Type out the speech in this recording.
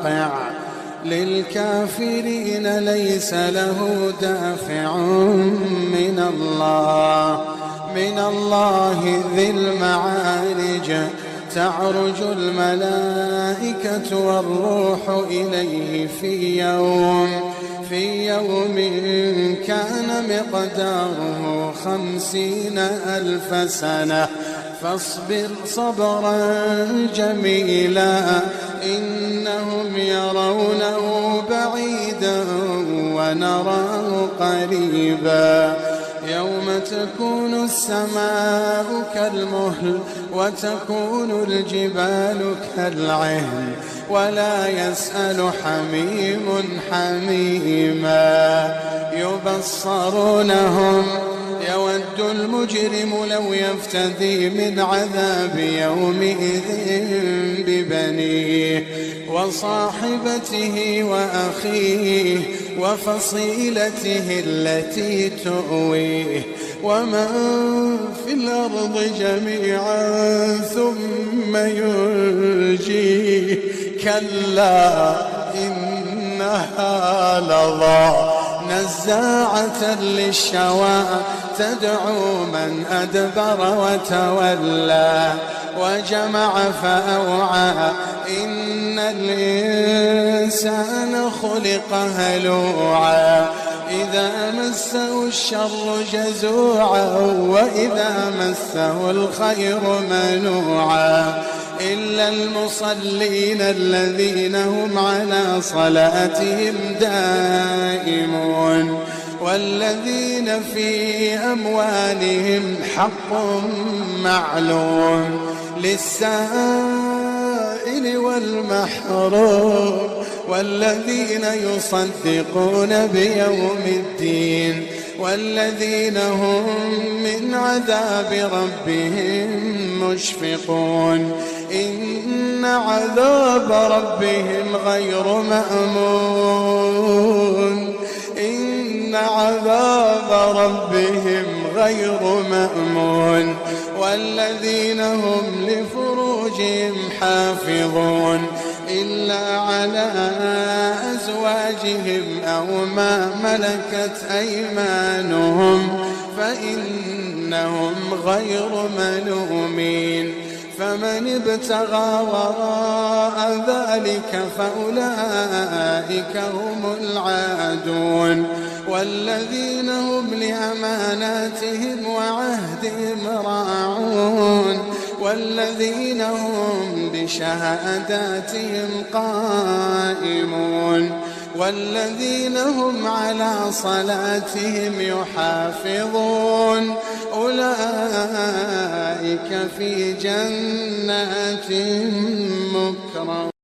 واقع للكافرين ليس له دافع من الله ذي المعارج تعرج الملائكة والروح إليه في يوم كان مقداره 50,000 سنة فاصبر صبرا جميلا إنهم يرونه بعيدا ونراه قريبا يوم تكون السماء كالمهل وتكون الجبال كالعهن ولا يسأل حميم حميما يبصرونهم يود المجرم لو يفتدي من عذاب يومئذ ببنيه وصاحبته وأخيه وفصيلته التي تؤويه ومن في الأرض جميعا ثم ينجيه كلا إنها لظى نزاعة للشوى تدعو من أدبر وتولى وجمع فأوعى إن الإنسان خلق هلوعا إذا مسه الشر جزوعا وإذا مسه الخير منوعا إلا المصلين الذين هم على صلاتهم دائمون والذين في أموالهم حق معلوم للسائل والمحروم والذين يصدقون بيوم الدين والذين هم من عذاب ربهم مشفقون إن عذاب ربهم غير مأمون إن عذاب ربهم غير مأمون والذين هم لفروجهم حافظون إلا على أزواجهم أو ما ملكت أيمانهم فإنهم غير ملومين فمن ابتغى وراء ذلك فأولئك هم العادون والذين هم لأماناتهم وعهدهم راعون والذين هم بشهاداتهم قائمون والذين هم على صلاتهم يحافظون أولئك في جنات مكرمون.